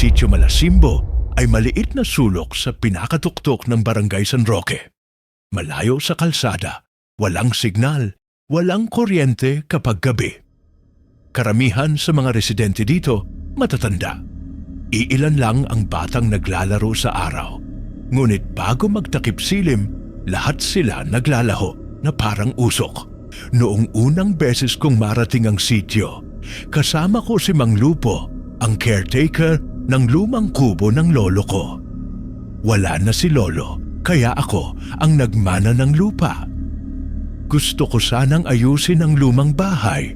Sitio Malasimbo ay maliit na sulok sa pinakatuktok ng Barangay San Roque. Malayo sa kalsada, walang signal, walang kuryente kapag gabi. Karamihan sa mga residente dito, matatanda. Iilan lang ang batang naglalaro sa araw. Ngunit bago magtakip silim, lahat sila naglalaho na parang usok. Noong unang beses kong marating ang sitio, kasama ko si Mang Lupo, ang caretaker ng lumang kubo ng lolo ko. Wala na si lolo, kaya ako ang nagmana ng lupa. Gusto ko sanang ayusin ang lumang bahay,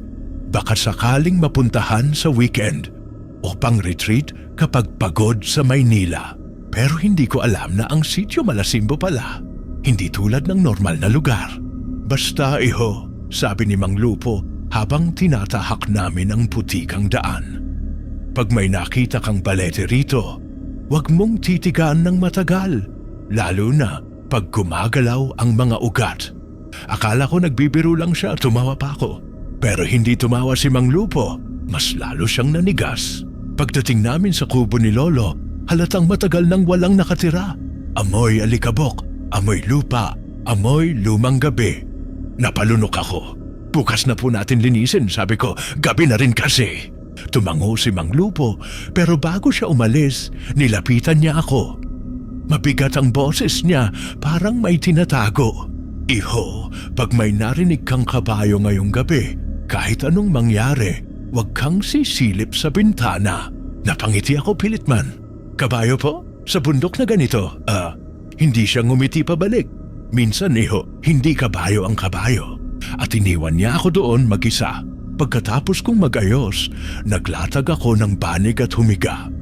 baka sakaling mapuntahan sa weekend o pang-retreat kapag pagod sa Maynila. Pero hindi ko alam na ang Sitio Malasimbo pala, hindi tulad ng normal na lugar. Basta iho, sabi ni Mang Lupo habang tinatahak namin ang putikang daan. Pag may nakita kang balete rito, huwag mong titigaan ng matagal, lalo na pag gumagalaw ang mga ugat. Akala ko nagbibiro lang siya, tumawa pa ako. Pero hindi tumawa si Mang Lupo, mas lalo siyang nanigas. Pagdating namin sa kubo ni Lolo, halatang matagal nang walang nakatira. Amoy alikabok, amoy lupa, amoy lumang gabi. Napalunok ako. Bukas na po natin linisin, sabi ko, gabi na rin kasi. Tumango si Mang Lupo, pero bago siya umalis, nilapitan niya ako. Mabigat ang boses niya, parang may tinatago. Iho, pag may narinig kang kabayo ngayong gabi, kahit anong mangyari, huwag kang sisilip sa bintana. Napangiti ako pilit man. Kabayo po? Sa bundok na ganito? Hindi siya ngumiti pabalik. Minsan iho, hindi kabayo ang kabayo. At iniwan niya ako doon mag-isa. Pagkatapos kong mag-ayos, naglatag ako ng banig at humiga.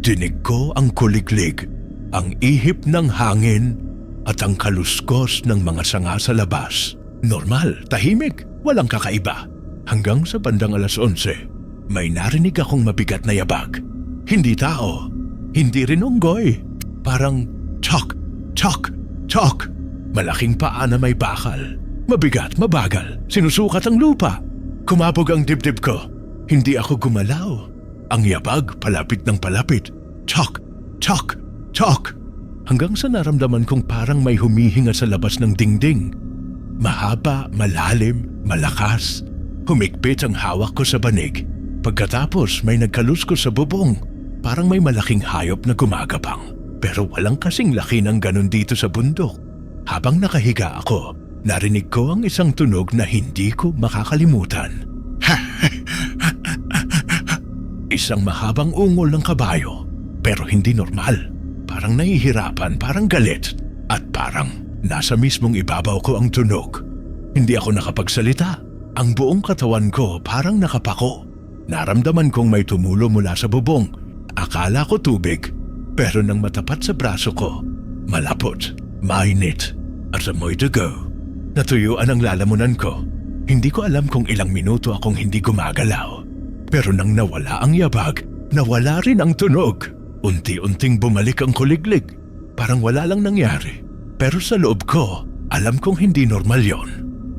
Dinig ko ang kuliglig, ang ihip ng hangin, at ang kaluskos ng mga sanga sa labas. Normal, tahimik, walang kakaiba. Hanggang sa bandang 11:00, may narinig akong mabigat na yabag. Hindi tao, hindi rin unggoy. Parang chok, chok, chok. Malaking paa na may bakal. Mabigat, mabagal, sinusukat ang lupa. Kumabog ang dibdib ko. Hindi ako gumalaw. Ang yabag palapit ng palapit. Chok, chok, chok. Hanggang sa naramdaman kong parang may humihinga sa labas ng dingding. Mahaba, malalim, malakas. Humigpit ang hawak ko sa banig. Pagkatapos may nagkaluskos sa bubong. Parang may malaking hayop na gumagapang. Pero walang kasing laki ng ganun dito sa bundok. Habang nakahiga ako, narinig ko ang isang tunog na hindi ko makakalimutan. Isang mahabang ungol ng kabayo, pero hindi normal. Parang nahihirapan, parang galit, at parang nasa mismong ibabaw ko ang tunog. Hindi ako nakapagsalita. Ang buong katawan ko parang nakapako. Naramdaman kong may tumulo mula sa bubong. Akala ko tubig, pero nang matapat sa braso ko, malapot, mainit, at amoy dugo. Natuyuan ang lalamunan ko. Hindi ko alam kung ilang minuto akong hindi gumagalaw. Pero nang nawala ang yabag, nawala rin ang tunog. Unti-unting bumalik ang kuliglig. Parang wala lang nangyari. Pero sa loob ko, alam kong hindi normal yon.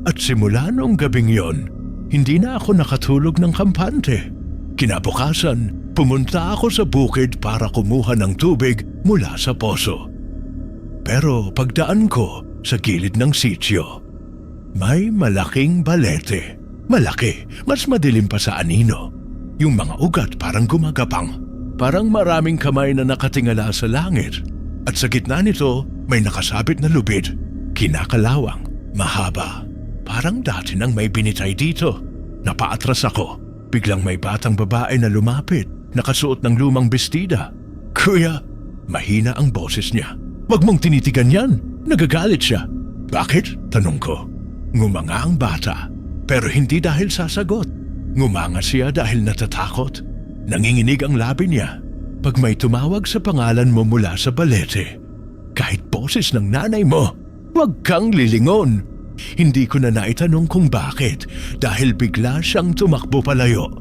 At simula noong gabing yon, hindi na ako nakatulog ng kampante. Kinabukasan, pumunta ako sa bukid para kumuha ng tubig mula sa poso. Pero pagdaan ko sa gilid ng sitio, may malaking balete. Malaki, mas madilim pa sa anino. Yung mga ugat parang gumagapang. Parang maraming kamay na nakatingala sa langit. At sa gitna nito, may nakasabit na lubid. Kinakalawang, mahaba. Parang dati nang may binitay dito. Napaatras ako. Biglang may batang babae na lumapit, nakasuot ng lumang bestida. Kuya, mahina ang boses niya. Wag mong tinitigan yan. Nagagalit siya. Bakit? Tanong ko. Ngumanga ang bata, pero hindi dahil sasagot. Ngumanga siya dahil natatakot. Nanginginig ang labi niya. Pag may tumawag sa pangalan mo mula sa balete, kahit boses ng nanay mo, wag kang lilingon. Hindi ko na naitanong kung bakit dahil bigla siyang tumakbo palayo.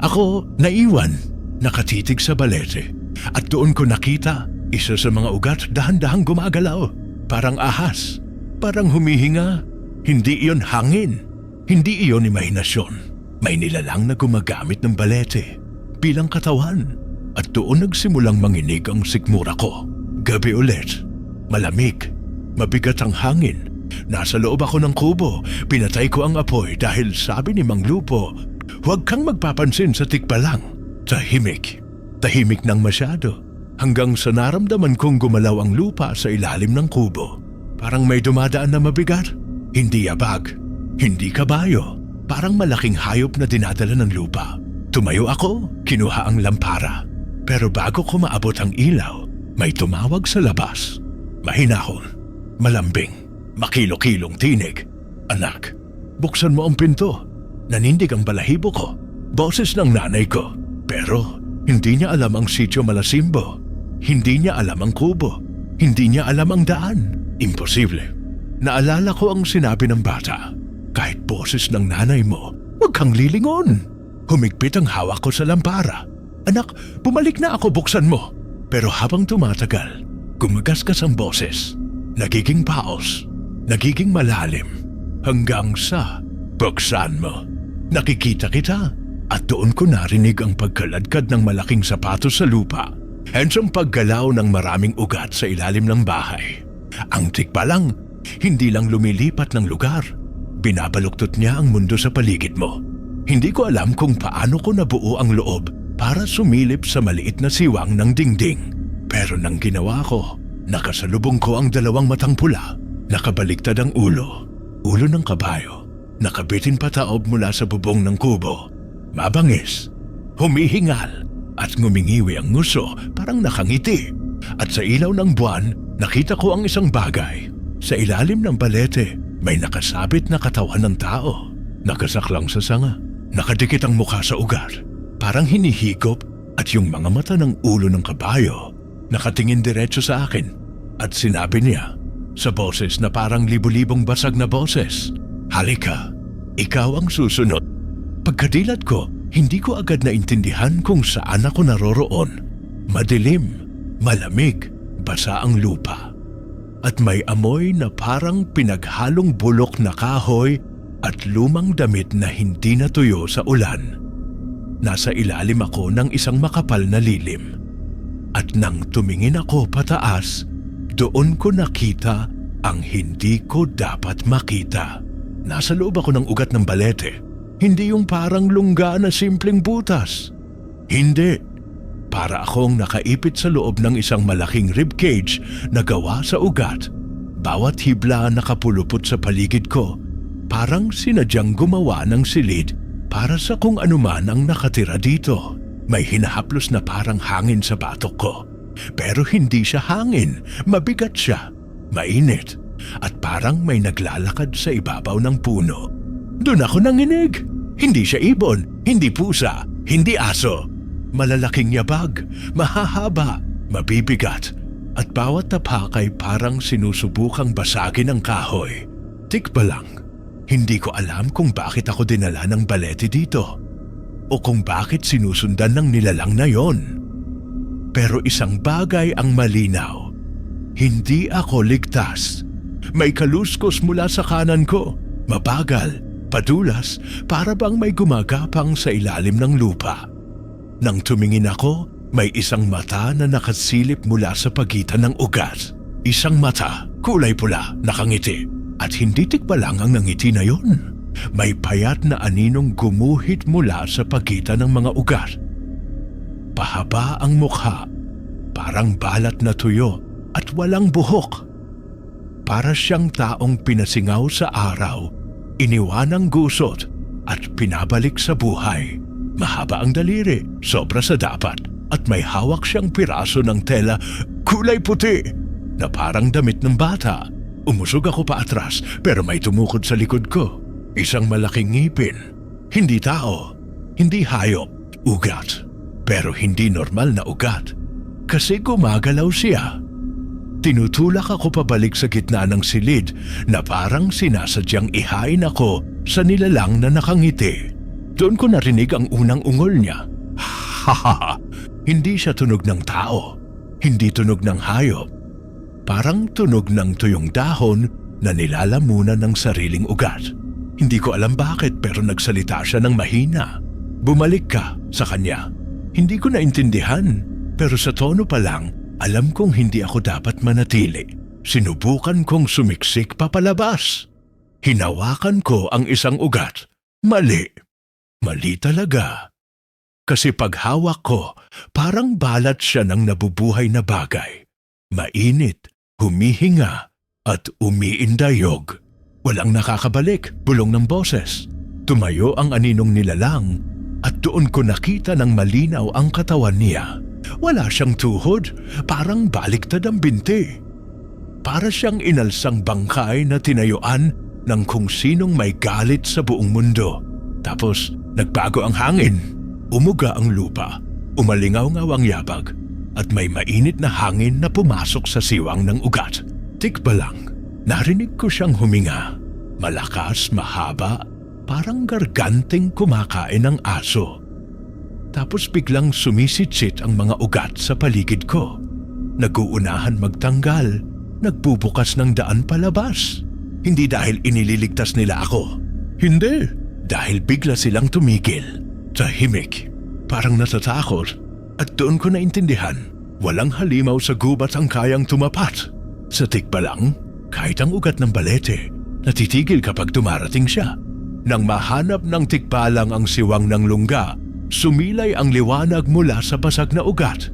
Ako naiwan, nakatitig sa balete. At doon ko nakita isa sa mga ugat dahan-dahang gumagalaw. Parang ahas, parang humihinga. Hindi iyon hangin, hindi iyon imahinasyon. May nilalang na gumagamit ng balete bilang katawan. at doon nagsimulang manginig ang sikmura ko. Gabi ulit. Malamig. Mabigat ang hangin. Nasa loob ako ng kubo. Pinatay ko ang apoy dahil sabi ni Mang Lupo, huwag kang magpapansin sa tikbalang. Tahimik. Tahimik nang masyado. Hanggang sa naramdaman kong gumalaw ang lupa sa ilalim ng kubo. Parang may dumadaan na mabigat. Hindi yabag. Hindi kabayo. Parang malaking hayop na dinadala ng lupa. Tumayo ako, kinuha ang lampara. Pero bago ko maabot ang ilaw, may tumawag sa labas. Mahinahon, malambing, makilo-kilong tinig. Anak, buksan mo ang pinto. Nanindig ang balahibo ko. Boses ng nanay ko. Pero hindi niya alam ang sitio Malasimbo. Hindi niya alam ang kubo. Hindi niya alam ang daan. Imposible. Naalala ko ang sinabi ng bata. Kahit boses ng nanay mo, huwag kang lilingon. Humigpit ang hawak ko sa lampara. Anak, bumalik na ako, buksan mo. Pero habang tumatagal, gumagasgas ang boses. Nagiging paos. Nagiging malalim. Hanggang sa buksan mo. Nakikita kita. At doon ko narinig ang pagkaladkad ng malaking sapatos sa lupa. Hensong paggalaw ng maraming ugat sa ilalim ng bahay. Ang tikbalang, hindi lang lumilipat ng lugar. Binabaluktot niya ang mundo sa paligid mo. Hindi ko alam kung paano ko nabuo ang loob para sumilip sa maliit na siwang ng dingding. Pero nang ginawa ko, nakasalubong ko ang dalawang matang pula. Nakabaliktad ang ulo. Ulo ng kabayo. Nakabitin pataob mula sa bubong ng kubo. Mabangis. Humihingal. At ngumingiwi ang nguso, parang nakangiti. At sa ilaw ng buwan, nakita ko ang isang bagay. Sa ilalim ng balete, may nakasabit na katawan ng tao. Nakasaklang sa sanga. Nakadikit ang mukha sa ugat. Parang hinihigop at yung mga mata ng ulo ng kabayo nakatingin diretso sa akin. At sinabi niya, sa boses na parang libu-libong basag na boses, halika, ikaw ang susunod. Pagkadilat ko, hindi ko agad naintindihan kung saan ako naroroon. Madilim, malamig, basa ang lupa. At may amoy na parang pinaghalong bulok na kahoy at lumang damit na hindi natuyo sa ulan. Nasa ilalim ako ng isang makapal na lilim. At nang tumingin ako pataas, doon ko nakita ang hindi ko dapat makita. Nasa loob ako ng ugat ng balete. Hindi yung parang lungga na simpleng butas. Hindi. Para akong nakaipit sa loob ng isang malaking ribcage na gawa sa ugat. Bawat hibla nakapulupot sa paligid ko. Parang sinadyang gumawa ng silid para sa kung anuman ang nakatira dito. May hinahaplos na parang hangin sa batok ko. Pero hindi siya hangin. Mabigat siya. Mainit. At parang may naglalakad sa ibabaw ng puno. Doon ako nanginig. Hindi siya ibon, hindi pusa, hindi aso. Malalaking yabag, mahahaba, mabibigat. At bawat tapak ay parang sinusubukang basagin ang kahoy. Tikba lang. Hindi ko alam kung bakit ako dinala ng balete dito. O kung bakit sinusundan ng nilalang na yon. Pero isang bagay ang malinaw. Hindi ako ligtas. May kaluskos mula sa kanan ko. Mabagal. Padulas, para bang may gumagapang sa ilalim ng lupa. Nang tumingin ako, may isang mata na nakasilip mula sa pagitan ng ugat. Isang mata, kulay pula, nakangiti. At hindi tikba lang ang nangiti na yon. May payat na aninong gumuhit mula sa pagitan ng mga ugat. Pahaba ang mukha, parang balat na tuyo at walang buhok. Para siyang taong pinasingaw sa araw, iniwanang gusot at pinabalik sa buhay. Mahaba ang daliri, sobra sa dapat, at may hawak siyang piraso ng tela, kulay puti, na parang damit ng bata. Umusog ako pa atras pero may tumukod sa likod ko. Isang malaking ngipin. Hindi tao, hindi hayop, ugat. Pero hindi normal na ugat. Kasi gumagalaw siya. Tinutulak ako pabalik sa gitna ng silid na parang sinasadyang ihain ako sa nilalang na nakangiti. Doon ko narinig ang unang ungol niya. Hahaha! Hindi siya tunog ng tao. Hindi tunog ng hayop. Parang tunog ng tuyong dahon na nilalamunan ng sariling ugat. Hindi ko alam bakit pero nagsalita siya ng mahina. Bumalik ka sa kanya. Hindi ko naintindihan, pero sa tono pa lang, alam kong hindi ako dapat manatili. Sinubukan kong sumiksik papalabas. Hinawakan ko ang isang ugat. Mali. Mali talaga. Kasi paghawak ko, parang balat siya ng nabubuhay na bagay. Mainit, humihinga, at umiindayog. Walang nakakabalik, bulong ng boses. Tumayo ang aninong nilalang at doon ko nakita ng malinaw ang katawan niya. Wala siyang tuhod, parang baliktad ang binti. Para siyang inalsang bangkay na tinayuan ng kung sinong may galit sa buong mundo. Tapos nagbago ang hangin. Umuga ang lupa, umalingaw-ngaw ang yabag, at may mainit na hangin na pumasok sa siwang ng ugat. Tikba lang, narinig ko siyang huminga. Malakas, mahaba, parang garganteng kumakain ng aso. Tapos biglang sumisitsit ang mga ugat sa paligid ko. Naguunahan magtanggal, nagbubukas ng daan palabas. Hindi dahil inililigtas nila ako. Hindi, dahil bigla silang tumigil. Tahimik, parang natatakot, at doon ko naintindihan, walang halimaw sa gubat ang kayang tumapat. Sa tikba lang, kahit ang ugat ng balete, natitigil kapag dumarating siya. Nang mahanap ng tikbalang ang siwang ng lungga, sumilay ang liwanag mula sa basag na ugat.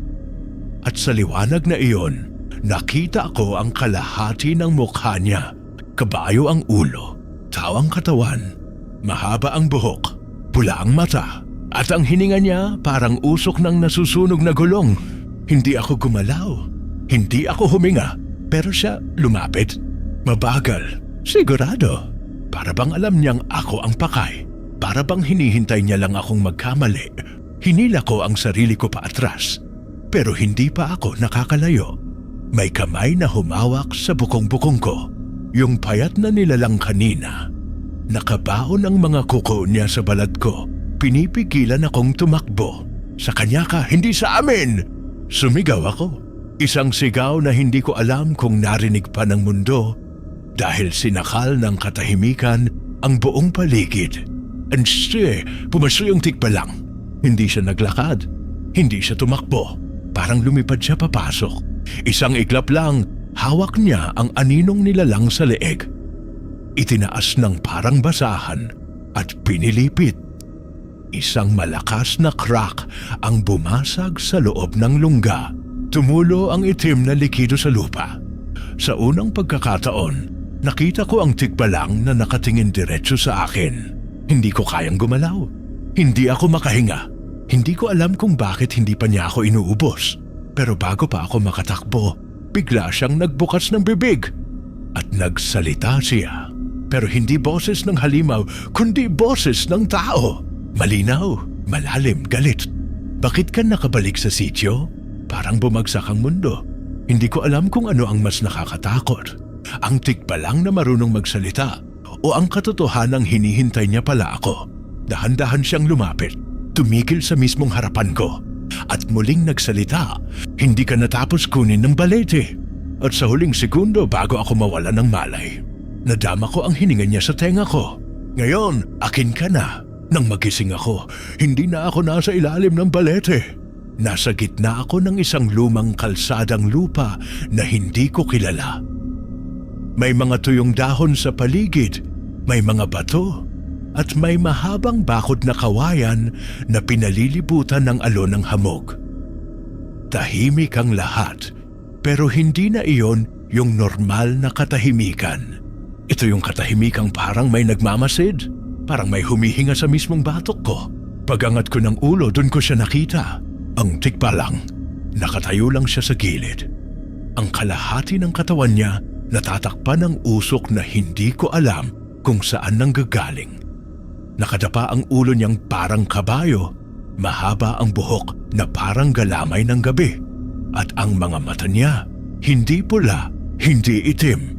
At sa liwanag na iyon, nakita ko ang kalahati ng mukha niya. Kabayo ang ulo, tao ang katawan, mahaba ang buhok, pula ang mata, at ang hininga niya parang usok ng nasusunog na gulong. Hindi ako gumalaw, hindi ako huminga, pero siya lumapit. Mabagal, sigurado. Para bang alam niyang ako ang pakay. Para bang hinihintay niya lang akong magkamali. Hinila ko ang sarili ko paatras, pero hindi pa ako nakakalayo. May kamay na humawak sa bukong-bukong ko. Yung payat na nilalang kanina. Nakabaon ang mga kuko niya sa balat ko. Pinipigilan akong tumakbo. Sa kanya ka, hindi sa amin! Sumigaw ako. Isang sigaw na hindi ko alam kung narinig pa ng mundo dahil sinakal ng katahimikan ang buong paligid. Anste, pumaso yung tikba lang. Hindi siya naglakad. Hindi siya tumakbo. Parang lumipad siya papasok. Isang iglap lang, hawak niya ang aninong nilalang sa leeg. Itinaas ng parang basahan at pinilipit. Isang malakas na crack ang bumasag sa loob ng lungga. Tumulo ang itim na likido sa lupa. Sa unang pagkakataon, nakita ko ang tikbalang na nakatingin diretso sa akin. Hindi ko kayang gumalaw. Hindi ako makahinga. Hindi ko alam kung bakit hindi pa niya ako inuubos. Pero bago pa ako makatakbo, bigla siyang nagbukas ng bibig. At nagsalita siya. Pero hindi boses ng halimaw, kundi boses ng tao. Malinaw, malalim, galit. Bakit ka nakabalik sa sityo? Parang bumagsak ang mundo. Hindi ko alam kung ano ang mas nakakatakot. Ang tikbalang na marunong magsalita o ang katotohanang hinihintay niya pala ako. Dahan-dahan siyang lumapit, tumigil sa mismong harapan ko at muling nagsalita. Hindi ka natapos kunin ng balete. At sa huling segundo bago ako mawala ng malay, nadama ko ang hininga niya sa tenga ko. Ngayon, akin ka na. Nang magising ako, hindi na ako nasa ilalim ng balete. Nasa gitna ako ng isang lumang kalsadang lupa na hindi ko kilala. May mga tuyong dahon sa paligid, may mga bato, at may mahabang bakod na kawayan na pinalilibutan ng alon ng hamog. Tahimik ang lahat, pero hindi na iyon yung normal na katahimikan. Ito yung katahimikang parang may nagmamasid, parang may humihinga sa mismong batok ko. Pagangat ko ng ulo, dun ko siya nakita. Ang tikba lang, nakatayo lang siya sa gilid. Ang kalahati ng katawan niya natatakpan ng usok na hindi ko alam kung saan nanggagaling. Nakadapa ang ulo niyang parang kabayo, mahaba ang buhok na parang galamay ng gabi, at ang mga mata niya hindi pula, hindi itim,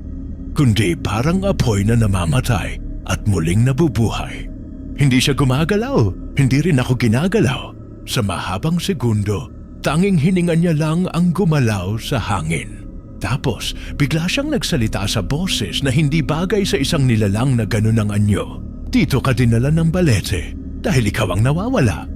kundi parang apoy na namamatay at muling nabubuhay. Hindi siya gumagalaw, hindi rin ako ginagalaw. Sa mahabang segundo, tanging hininga niya lang ang gumalaw sa hangin. Tapos, bigla siyang nagsalita sa boses na hindi bagay sa isang nilalang na ganun ang anyo. Dito ka dinala ng balete dahil ikaw ang nawawala.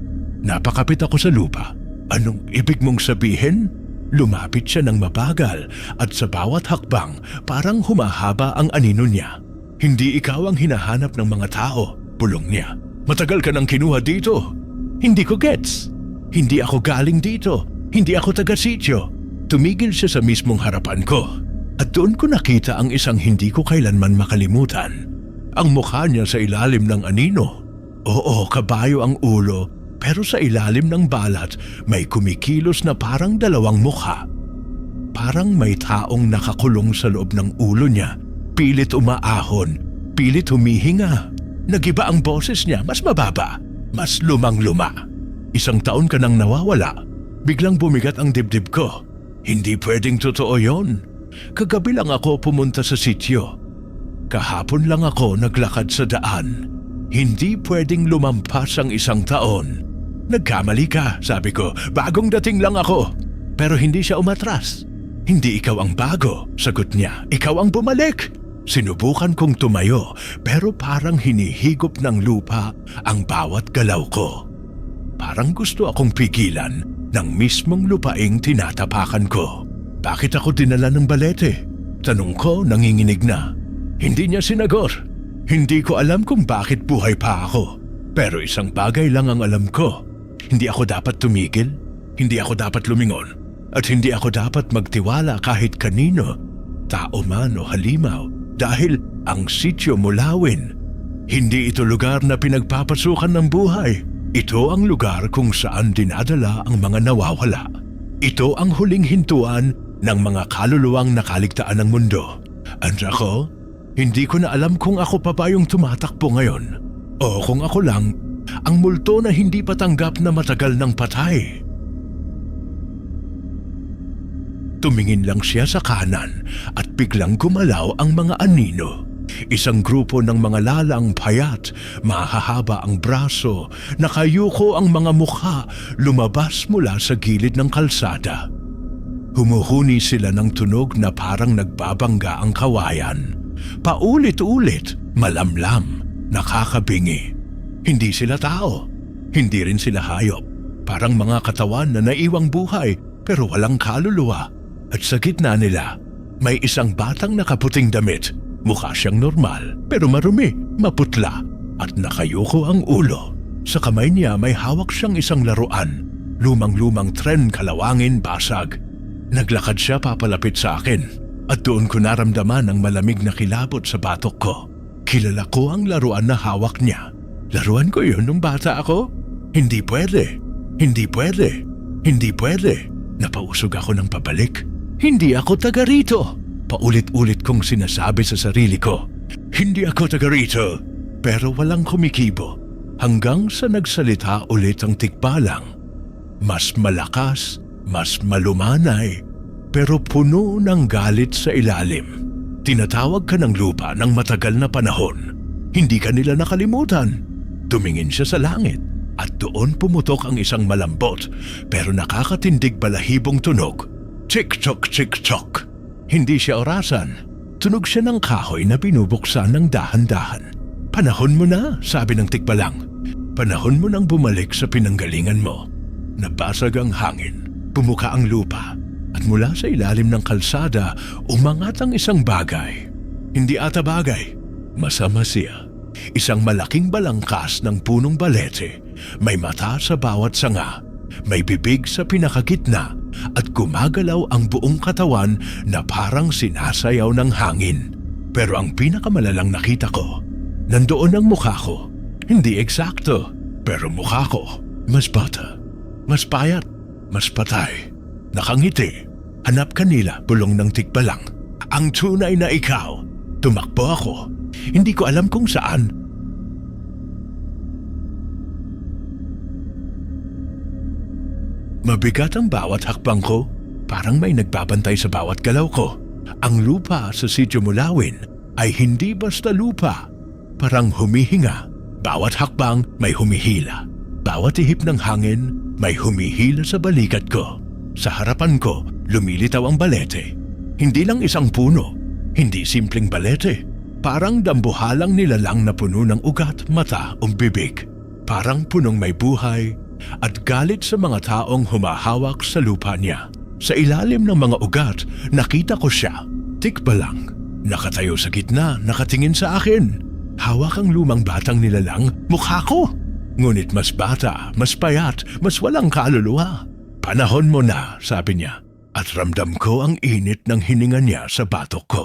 Napakapit ako sa lupa. Anong ibig mong sabihin? Lumapit siya ng mabagal at sa bawat hakbang parang humahaba ang anino niya. Hindi ikaw ang hinahanap ng mga tao, bulong niya. Matagal ka nang kinuha dito. Hindi ko gets. Hindi ako galing dito. Hindi ako taga-sityo. Tumigil siya sa mismong harapan ko. At doon ko nakita ang isang hindi ko kailanman makalimutan. Ang mukha niya sa ilalim ng anino. Oo, kabayo ang ulo. Pero sa ilalim ng balat, may kumikilos na parang dalawang mukha. Parang may taong nakakulong sa loob ng ulo niya. Pilit umaahon, pilit humihinga. Nagiba ang boses niya, mas mababa, mas lumang-luma. 1 taon ka nang nawawala. Biglang bumigat ang dibdib ko. Hindi pwedeng totoo yon. Kagabi lang ako pumunta sa sityo. Kahapon lang ako naglakad sa daan. Hindi pwedeng lumampas ang 1 taon. Nagkamali ka, sabi ko. Bagong dating lang ako. Pero hindi siya umatras. Hindi ikaw ang bago, sagot niya. Ikaw ang bumalik. Sinubukan kong tumayo, pero parang hinihigop ng lupa ang bawat galaw ko. Parang gusto akong pigilan ng mismong lupaing tinatapakan ko. Bakit ako dinala ng balete? Tanong ko, nanginginig na. Hindi niya sinagot. Hindi ko alam kung bakit buhay pa ako. Pero isang bagay lang ang alam ko. Hindi ako dapat tumigil, hindi ako dapat lumingon, at hindi ako dapat magtiwala kahit kanino, tao man o halimaw, dahil ang sityo Mulawin. Hindi ito lugar na pinagpapasukan ng buhay. Ito ang lugar kung saan dinadala ang mga nawawala. Ito ang huling hintuan ng mga kaluluwang nakaligtaan ng mundo. At ako, hindi ko na alam kung ako pa ba yung tumatakbo ngayon o kung ako lang ang multo na hindi patanggap na matagal ng patay. Tumingin lang siya sa kanan at biglang gumalaw ang mga anino. Isang grupo ng mga lalang payat, mahahaba ang braso, nakayuko ang mga mukha, lumabas mula sa gilid ng kalsada. Humuhuni sila ng tunog na parang nagbabangga ang kawayan. Paulit-ulit, malamlam, nakakabingi. Hindi sila tao, hindi rin sila hayop. Parang mga katawan na naiwang buhay pero walang kaluluwa. At sa gitna nila, may isang batang nakaputing damit. Mukha siyang normal pero marumi, maputla at nakayuko ang ulo. Sa kamay niya may hawak siyang isang laruan. Lumang-lumang tren kalawangin basag. Naglakad siya papalapit sa akin at doon ko naramdaman ang malamig na kilabot sa batok ko. Kilala ko ang laruan na hawak niya. Laruan ko yun nung bata ako? Hindi pwede. Hindi pwede. Hindi pwede. Napausog ako ng pabalik. Hindi ako taga rito. Paulit-ulit kong sinasabi sa sarili ko. Hindi ako taga rito. Pero walang kumikibo. Hanggang sa nagsalita ulit ang tikbalang. Mas malakas, mas malumanay, pero puno ng galit sa ilalim. Tinatawag ka ng lupa ng matagal na panahon. Hindi ka nila nakalimutan. Tumingin siya sa langit at doon pumutok ang isang malambot pero nakakatindig balahibong tunog. Tik-tok, tik-tok. Hindi siya orasan. Tunog siya ng kahoy na binubuksan ng dahan-dahan. Panahon mo na, sabi ng tikbalang. Panahon mo nang bumalik sa pinanggalingan mo. Nabasag ang hangin, bumuka ang lupa at mula sa ilalim ng kalsada umangat ang isang bagay. Hindi ata bagay, masama siya. Isang malaking balangkas ng punong balete, may mata sa bawat sanga, may bibig sa pinakagitna at gumagalaw ang buong katawan na parang sinasayaw ng hangin. Pero ang pinakamalalang nakita ko, nandoon ang mukha ko. Hindi eksakto, pero mukha ko mas bata, mas payat, mas patay. Nakangiti, hanap kanila, bulong ng tikbalang. Ang tunay na ikaw. Tumakbo ako. Hindi ko alam kung saan. Mabigat ang bawat hakbang ko. Parang may nagbabantay sa bawat galaw ko. Ang lupa sa sityo Mulawin ay hindi basta lupa. Parang humihinga. Bawat hakbang may humihila. Bawat ihip ng hangin may humihila sa balikat ko. Sa harapan ko, lumilitaw ang balete. Hindi lang isang puno. Hindi simpleng balete. Parang dambuhalang nilalang na puno ng ugat, mata o bibig. Parang punong may buhay, at galit sa mga taong humahawak sa lupa niya. Sa ilalim ng mga ugat, nakita ko siya. Tikbalang, nakatayo sa gitna, nakatingin sa akin. Hawak ang lumang batang nilalang, mukha ko. Ngunit mas bata, mas payat, mas walang kaluluwa. Panahon mo na, sabi niya. At ramdam ko ang init ng hininga niya sa batok ko.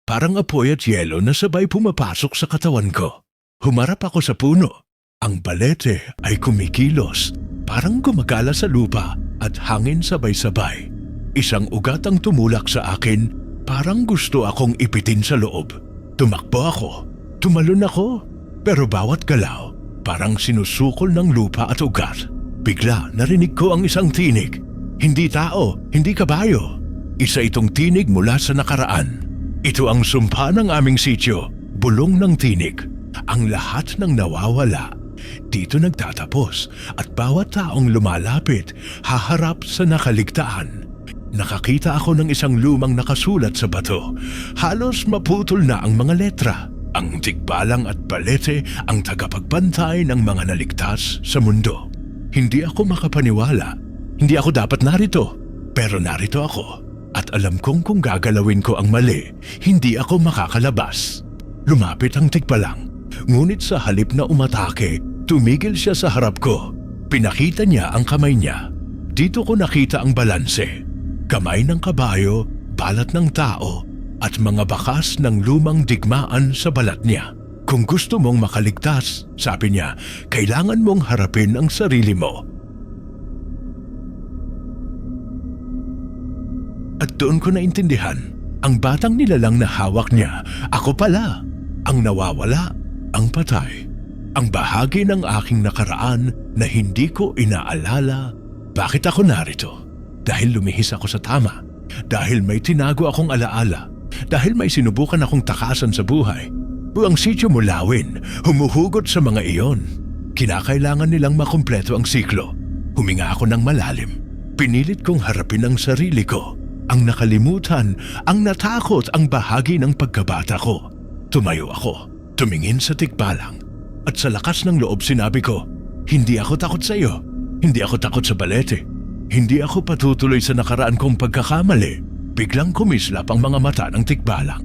Parang apoy at yelo na sabay pumapasok sa katawan ko. Humarap ako sa puno. Ang balete ay kumikilos, parang gumagala sa lupa at hangin sabay-sabay. Isang ugat ang tumulak sa akin, parang gusto akong ipitin sa loob. Tumakbo ako, tumalon ako, pero bawat galaw, parang sinusukol ng lupa at ugat. Bigla narinig ko ang isang tinig. Hindi tao, hindi kabayo. Isa itong tinig mula sa nakaraan. Ito ang sumpa ng aming sityo, bulong ng tinig. Ang lahat ng nawawala dito nagtatapos at bawat taong lumalapit haharap sa nakaligtaan. Nakakita ako ng isang lumang nakasulat sa bato. Halos maputol na ang mga letra. Ang tikbalang at balete ang tagapagbantay ng mga naligtas sa mundo. Hindi ako makapaniwala. Hindi ako dapat narito. Pero narito ako. At alam kong kung gagalawin ko ang mali, hindi ako makakalabas. Lumapit ang tikbalang. Ngunit sa halip na umatake, tumigil siya sa harap ko. Pinakita niya ang kamay niya. Dito ko nakita ang balanse. Kamay ng kabayo, balat ng tao, at mga bakas ng lumang digmaan sa balat niya. Kung gusto mong makaligtas, sabi niya, kailangan mong harapin ang sarili mo. At doon ko naintindihan, ang batang nilalang na hawak niya, ako pala, ang nawawala, ang patay. Ang bahagi ng aking nakaraan na hindi ko inaalala. Bakit ako narito? Dahil lumihis ako sa tama. Dahil may tinago akong alaala. Dahil may sinubukan akong takasan sa buhay. Buang sityo mulawin, humuhugot sa mga iyon. Kinakailangan nilang makumpleto ang siklo. Huminga ako ng malalim. Pinilit kong harapin ang sarili ko. Ang nakalimutan, ang natakot, ang bahagi ng pagkabata ko. Tumayo ako, tumingin sa tikbalang. At sa lakas ng loob sinabi ko, hindi ako takot sa iyo. Hindi ako takot sa balete. Hindi ako patutuloy sa nakaraan kong pagkakamali. Biglang kumislap ang mga mata ng tikbalang.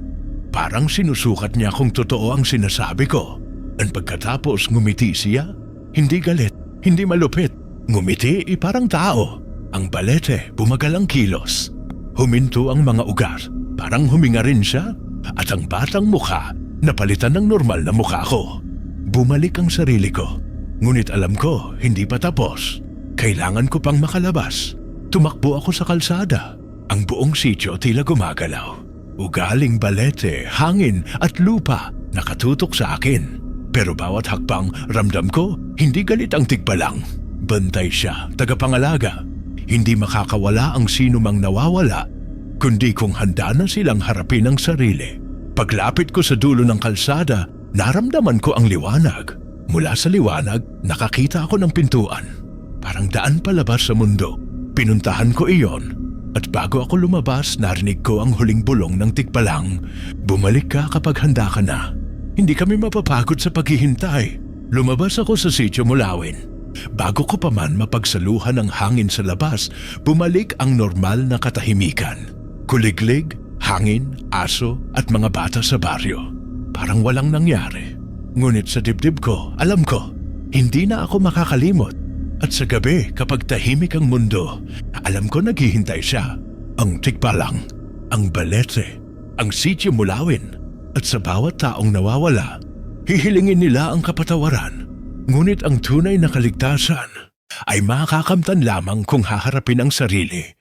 Parang sinusukat niya kung totoo ang sinasabi ko. At pagkatapos ngumiti siya, hindi galit, hindi malupit. Ngumiti parang tao. Ang balete bumagal ang kilos. Huminto ang mga ugat. Parang huminga rin siya. At ang batang mukha napalitan ng normal na mukha ko. Bumalik ang sarili ko. Ngunit alam ko, hindi pa tapos. Kailangan ko pang makalabas. Tumakbo ako sa kalsada. Ang buong sityo tila gumagalaw. Ugaling balete, hangin at lupa nakatutok sa akin. Pero bawat hakbang ramdam ko, hindi galit ang tikbalang. Bantay siya, tagapangalaga. Hindi makakawala ang sino mang nawawala, kundi kung handa na silang harapin ang sarili. Paglapit ko sa dulo ng kalsada, naramdaman ko ang liwanag. Mula sa liwanag, nakakita ako ng pintuan. Parang daan palabas sa mundo. Pinuntahan ko iyon. At bago ako lumabas, narinig ko ang huling bulong ng tikbalang. Bumalik ka kapag handa ka na. Hindi kami mapapagod sa paghihintay. Lumabas ako sa sityo Mulawin. Bago ko pa man mapagsaluhan ng hangin sa labas, bumalik ang normal na katahimikan. Kuliglig, hangin, aso at mga bata sa baryo. Parang walang nangyari. Ngunit sa dibdib ko, alam ko, hindi na ako makakalimot. At sa gabi, kapag tahimik ang mundo, alam ko naghihintay siya. Ang tikbalang, ang balete, ang sityo Mulawin. At sa bawat taong nawawala, hihilingin nila ang kapatawaran. Ngunit ang tunay na kaligtasan ay makakamtan lamang kung haharapin ang sarili.